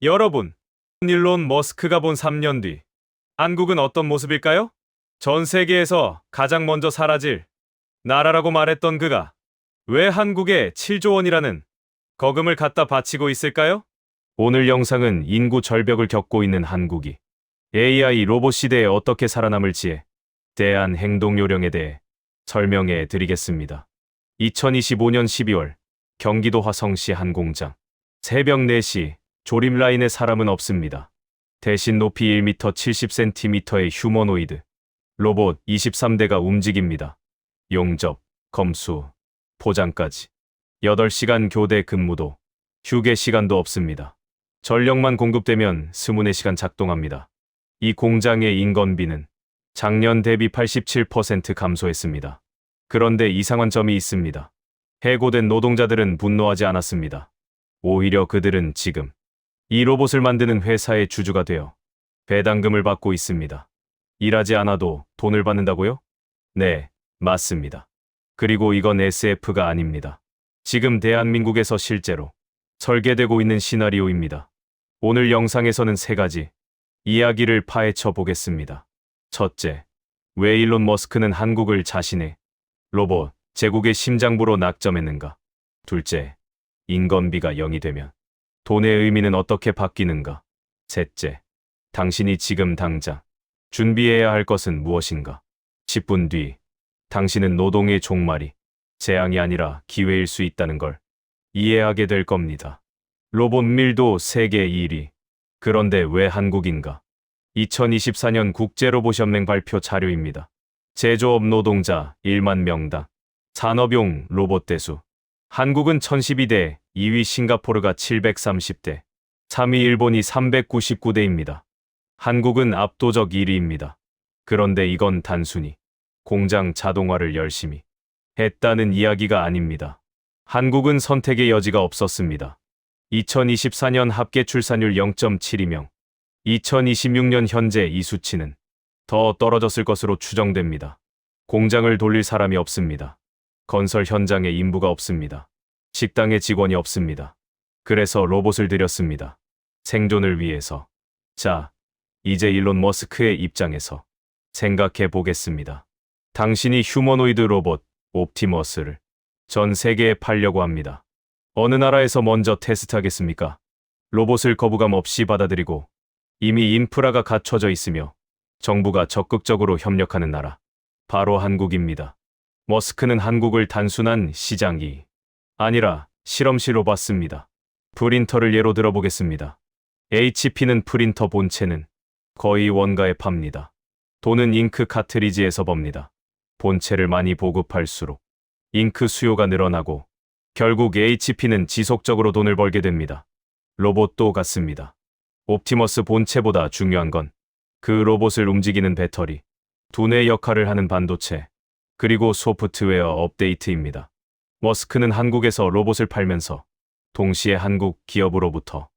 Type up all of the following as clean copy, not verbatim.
여러분, 일론 머스크가 본 3년 뒤 한국은 어떤 모습일까요? 전 세계에서 가장 먼저 사라질 나라라고 말했던 그가 왜 한국에 7조 원이라는 거금을 갖다 바치고 있을까요? 오늘 영상은 인구 절벽을 겪고 있는 한국이 AI 로봇 시대에 어떻게 살아남을지에 대한 행동 요령에 대해 설명해 드리겠습니다. 2025년 12월 경기도 화성시 한 공장. 새벽 4시 조립 라인에 사람은 없습니다. 대신 높이 1m 70cm의 휴머노이드 로봇 23대가 움직입니다. 용접, 검수, 포장까지. 8시간 교대 근무도 휴게 시간도 없습니다. 전력만 공급되면 24시간 작동합니다. 이 공장의 인건비는 작년 대비 87% 감소했습니다. 그런데 이상한 점이 있습니다. 해고된 노동자들은 분노하지 않았습니다. 오히려 그들은 지금 이 로봇을 만드는 회사의 주주가 되어 배당금을 받고 있습니다. 일하지 않아도 돈을 받는다고요? 네, 맞습니다. 그리고 이건 SF가 아닙니다. 지금 대한민국에서 실제로 설계되고 있는 시나리오입니다. 오늘 영상에서는 3가지 이야기를 파헤쳐 보겠습니다. 첫째, 왜 일론 머스크는 한국을 자신의 로봇 제국의 심장부로 낙점했는가? 둘째, 인건비가 0이 되면 돈의 의미는 어떻게 바뀌는가? 셋째, 당신이 지금 당장 준비해야 할 것은 무엇인가? 10분 뒤, 당신은 노동의 종말이 재앙이 아니라 기회일 수 있다는 걸 이해하게 될 겁니다. 로봇 밀도 세계 1위. 그런데 왜 한국인가? 2024년 국제로봇연맹 발표 자료입니다. 제조업 노동자 1만 명당 산업용 로봇 대수. 한국은 1012대, 2위 싱가포르가 730대, 3위 일본이 399대입니다. 한국은 압도적 1위입니다. 그런데 이건 단순히 공장 자동화를 열심히 했다는 이야기가 아닙니다. 한국은 선택의 여지가 없었습니다. 2024년 합계 출산율 0.72명, 2026년 현재 이 수치는 더 떨어졌을 것으로 추정됩니다. 공장을 돌릴 사람이 없습니다. 건설 현장에 인부가 없습니다. 식당에 직원이 없습니다. 그래서 로봇을 들였습니다. 생존을 위해서. 자, 이제 일론 머스크의 입장에서 생각해 보겠습니다. 당신이 휴머노이드 로봇 옵티머스를 전 세계에 팔려고 합니다. 어느 나라에서 먼저 테스트하겠습니까? 로봇을 거부감 없이 받아들이고 이미 인프라가 갖춰져 있으며 정부가 적극적으로 협력하는 나라. 바로 한국입니다. 머스크는 한국을 단순한 시장이 아니라 실험실로 봤습니다. 프린터를 예로 들어보겠습니다. HP는 프린터 본체는 거의 원가에 팝니다. 돈은 잉크 카트리지에서 법니다. 본체를 많이 보급할수록 잉크 수요가 늘어나고 결국 HP는 지속적으로 돈을 벌게 됩니다. 로봇도 같습니다. 옵티머스 본체보다 중요한 건 그 로봇을 움직이는 배터리, 두뇌 역할을 하는 반도체, 그리고 소프트웨어 업데이트입니다. 머스크는 한국에서 로봇을 팔면서 동시에 한국 기업으로부터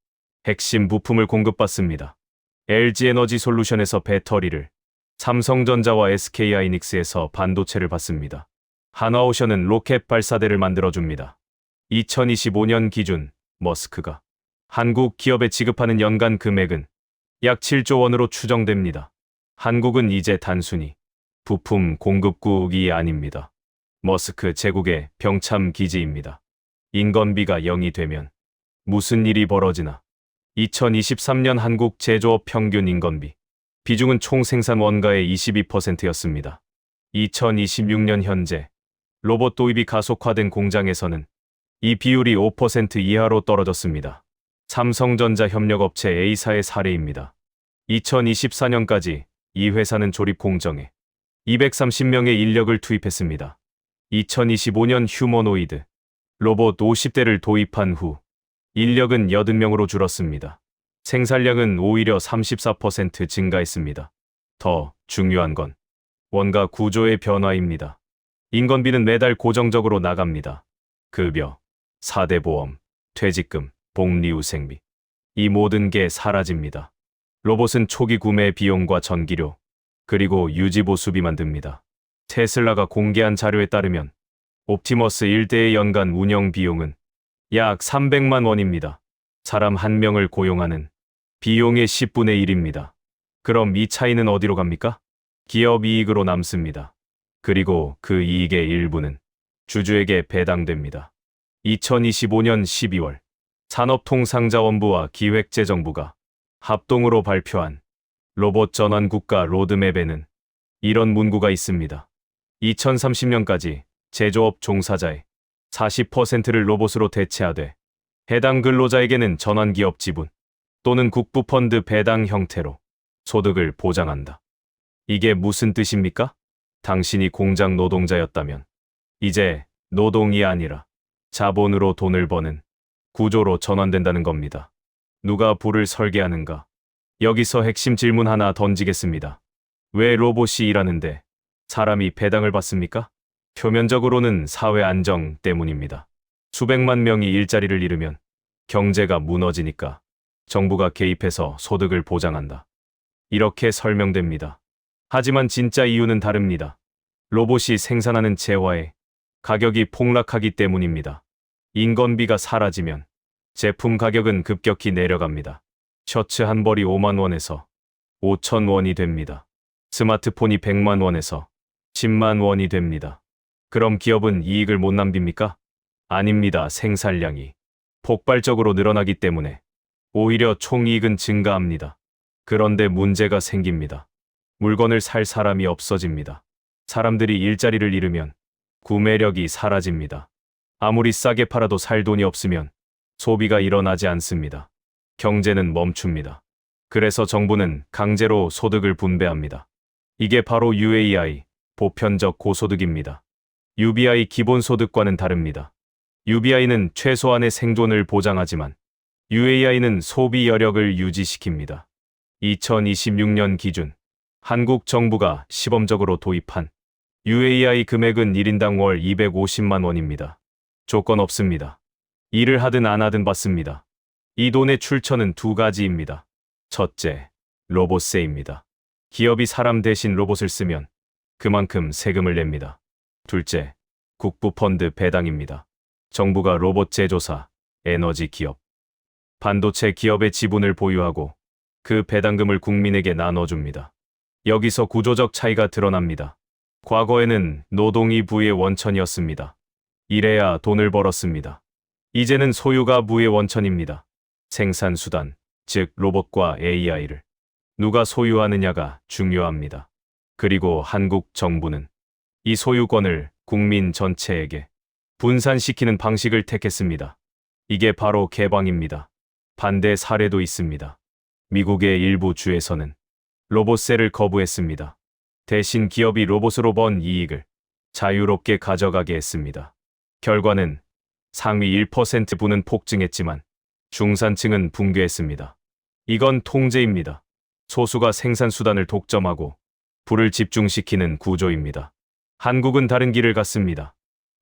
핵심 부품을 공급받습니다. LG에너지 솔루션에서 배터리를, 삼성전자와 SK하이닉스에서 반도체를 받습니다. 한화오션은 로켓 발사대를 만들어줍니다. 2025년 기준 머스크가 한국 기업에 지급하는 연간 금액은 약 7조 원으로 추정됩니다. 한국은 이제 단순히 부품 공급국이 아닙니다. 머스크 제국의 병참 기지입니다. 인건비가 0이 되면 무슨 일이 벌어지나? 2023년 한국 제조업 평균 인건비 비중은 총 생산 원가의 22%였습니다. 2026년 현재 로봇 도입이 가속화된 공장에서는 이 비율이 5% 이하로 떨어졌습니다. 삼성전자 협력업체 A사의 사례입니다. 2024년까지 이 회사는 조립 공정에 230명의 인력을 투입했습니다. 2025년 휴머노이드 로봇 50대를 도입한 후 인력은 80명으로 줄었습니다. 생산량은 오히려 34% 증가했습니다. 더 중요한 건 원가 구조의 변화입니다. 인건비는 매달 고정적으로 나갑니다. 급여, 4대 보험, 퇴직금, 복리후생비. 이 모든 게 사라집니다. 로봇은 초기 구매 비용과 전기료, 그리고 유지보수비만 듭니다. 테슬라가 공개한 자료에 따르면 옵티머스 1대의 연간 운영 비용은 약 300만 원입니다. 사람 한 명을 고용하는 비용의 10분의 1입니다. 그럼 이 차이는 어디로 갑니까? 기업 이익으로 남습니다. 그리고 그 이익의 일부는 주주에게 배당됩니다. 2025년 12월 산업통상자원부와 기획재정부가 합동으로 발표한 로봇 전환 국가 로드맵에는 이런 문구가 있습니다. 2030년까지 제조업 종사자의 40%를 로봇으로 대체하되 해당 근로자에게는 전환기업 지분 또는 국부펀드 배당 형태로 소득을 보장한다. 이게 무슨 뜻입니까? 당신이 공장 노동자였다면 이제 노동이 아니라 자본으로 돈을 버는 구조로 전환된다는 겁니다. 누가 부를 설계하는가? 여기서 핵심 질문 하나 던지겠습니다. 왜 로봇이 일하는데 사람이 배당을 받습니까? 표면적으로는 사회 안정 때문입니다. 수백만 명이 일자리를 잃으면 경제가 무너지니까 정부가 개입해서 소득을 보장한다. 이렇게 설명됩니다. 하지만 진짜 이유는 다릅니다. 로봇이 생산하는 재화의 가격이 폭락하기 때문입니다. 인건비가 사라지면 제품 가격은 급격히 내려갑니다. 셔츠 한 벌이 5만 원에서 5천 원이 됩니다. 스마트폰이 100만 원에서 10만 원이 됩니다. 그럼 기업은 이익을 못 남깁니까? 아닙니다. 생산량이 폭발적으로 늘어나기 때문에 오히려 총이익은 증가합니다. 그런데 문제가 생깁니다. 물건을 살 사람이 없어집니다. 사람들이 일자리를 잃으면 구매력이 사라집니다. 아무리 싸게 팔아도 살 돈이 없으면 소비가 일어나지 않습니다. 경제는 멈춥니다. 그래서 정부는 강제로 소득을 분배합니다. 이게 바로 UAI, 보편적 고소득입니다. UBI 기본소득과는 다릅니다. UBI는 최소한의 생존을 보장하지만 UAI는 소비 여력을 유지시킵니다. 2026년 기준 한국 정부가 시범적으로 도입한 UAI 금액은 1인당 월 250만 원입니다. 조건 없습니다. 일을 하든 안 하든 받습니다. 이 돈의 출처는 두 가지입니다. 첫째, 로봇세입니다. 기업이 사람 대신 로봇을 쓰면 그만큼 세금을 냅니다. 둘째, 국부펀드 배당입니다. 정부가 로봇 제조사, 에너지 기업, 반도체 기업의 지분을 보유하고 그 배당금을 국민에게 나눠줍니다. 여기서 구조적 차이가 드러납니다. 과거에는 노동이 부의 원천이었습니다. 일해야 돈을 벌었습니다. 이제는 소유가 부의 원천입니다. 생산수단, 즉 로봇과 AI를 누가 소유하느냐가 중요합니다. 그리고 한국 정부는 이 소유권을 국민 전체에게 분산시키는 방식을 택했습니다. 이게 바로 개방입니다. 반대 사례도 있습니다. 미국의 일부 주에서는 로봇세를 거부했습니다. 대신 기업이 로봇으로 번 이익을 자유롭게 가져가게 했습니다. 결과는 상위 1% 부는 폭증했지만 중산층은 붕괴했습니다. 이건 통제입니다. 소수가 생산수단을 독점하고 부를 집중시키는 구조입니다. 한국은 다른 길을 갔습니다.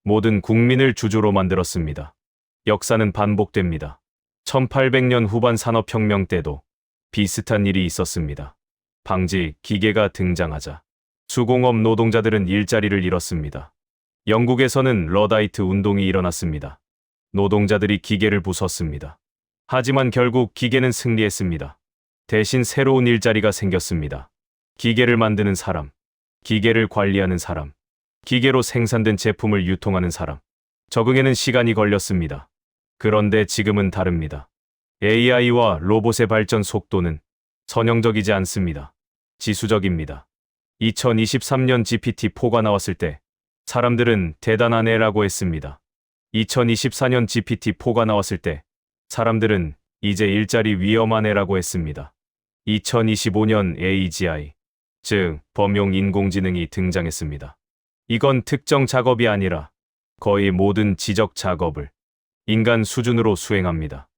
모든 국민을 주주로 만들었습니다. 역사는 반복됩니다. 1800년 후반 산업혁명 때도 비슷한 일이 있었습니다. 방직 기계가 등장하자 수공업 노동자들은 일자리를 잃었습니다. 영국에서는 러다이트 운동이 일어났습니다. 노동자들이 기계를 부쉈습니다. 하지만 결국 기계는 승리했습니다. 대신 새로운 일자리가 생겼습니다. 기계를 만드는 사람, 기계를 관리하는 사람, 기계로 생산된 제품을 유통하는 사람. 적응에는 시간이 걸렸습니다. 그런데 지금은 다릅니다. AI와 로봇의 발전 속도는 선형적이지 않습니다. 지수적입니다. 2023년 GPT-4가 나왔을 때 사람들은 대단하네라고 했습니다. 2024년 GPT-4가 나왔을 때 사람들은 이제 일자리 위험하네라고 했습니다. 2025년 AGI, 즉 범용 인공지능이 등장했습니다. 이건 특정 작업이 아니라 거의 모든 지적 작업을 인간 수준으로 수행합니다.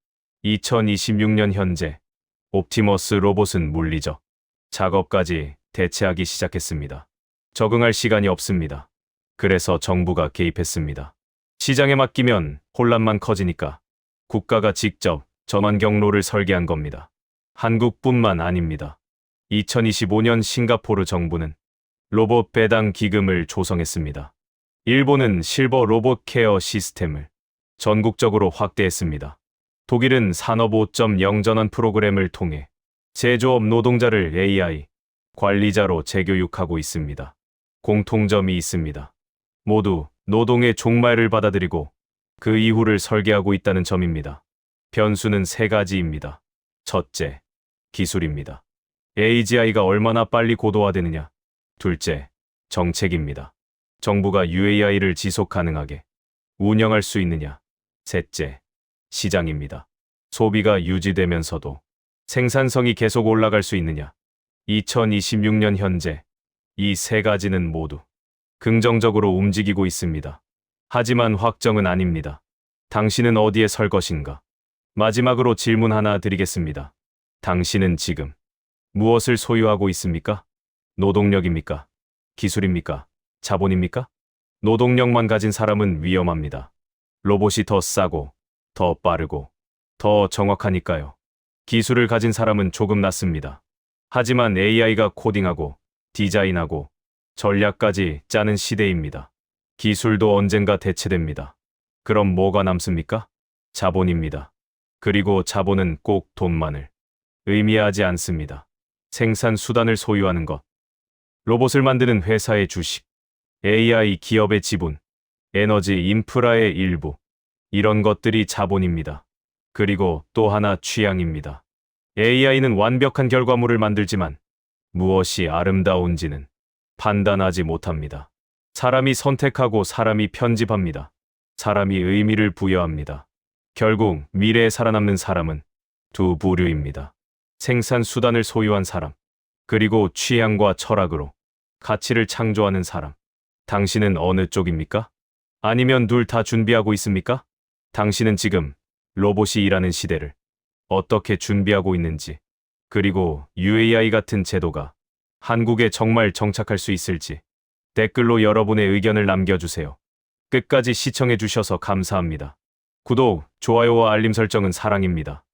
2026년 현재 옵티머스 로봇은 물리적 작업까지 대체하기 시작했습니다. 적응할 시간이 없습니다. 그래서 정부가 개입했습니다. 시장에 맡기면 혼란만 커지니까 국가가 직접 전환 경로를 설계한 겁니다. 한국뿐만 아닙니다. 2025년 싱가포르 정부는 로봇 배당 기금을 조성했습니다. 일본은 실버 로봇 케어 시스템을 전국적으로 확대했습니다. 독일은 산업 5.0 전환 프로그램을 통해 제조업 노동자를 AI 관리자로 재교육하고 있습니다. 공통점이 있습니다. 모두 노동의 종말을 받아들이고 그 이후를 설계하고 있다는 점입니다. 변수는 세 가지입니다. 첫째, 기술입니다. AGI가 얼마나 빨리 고도화되느냐. 둘째, 정책입니다. 정부가 UAI를 지속 가능하게 운영할 수 있느냐. 셋째, 시장입니다. 소비가 유지되면서도 생산성이 계속 올라갈 수 있느냐. 2026년 현재 이 세 가지는 모두 긍정적으로 움직이고 있습니다. 하지만 확정은 아닙니다. 당신은 어디에 설 것인가? 마지막으로 질문 하나 드리겠습니다. 당신은 지금 무엇을 소유하고 있습니까? 노동력입니까? 기술입니까? 자본입니까? 노동력만 가진 사람은 위험합니다. 로봇이 더 싸고, 더 빠르고, 더 정확하니까요. 기술을 가진 사람은 조금 낫습니다. 하지만 AI가 코딩하고, 디자인하고, 전략까지 짜는 시대입니다. 기술도 언젠가 대체됩니다. 그럼 뭐가 남습니까? 자본입니다. 그리고 자본은 꼭 돈만을 의미하지 않습니다. 생산 수단을 소유하는 것, 로봇을 만드는 회사의 주식, AI 기업의 지분, 에너지 인프라의 일부, 이런 것들이 자본입니다. 그리고 또 하나 취향입니다. AI는 완벽한 결과물을 만들지만 무엇이 아름다운지는 판단하지 못합니다. 사람이 선택하고 사람이 편집합니다. 사람이 의미를 부여합니다. 결국 미래에 살아남는 사람은 두 부류입니다. 생산 수단을 소유한 사람, 그리고 취향과 철학으로 가치를 창조하는 사람. 당신은 어느 쪽입니까? 아니면 둘 다 준비하고 있습니까? 당신은 지금 로봇이 일하는 시대를 어떻게 준비하고 있는지, 그리고 UAI 같은 제도가 한국에 정말 정착할 수 있을지 댓글로 여러분의 의견을 남겨주세요. 끝까지 시청해 주셔서 감사합니다. 구독, 좋아요와 알림 설정은 사랑입니다.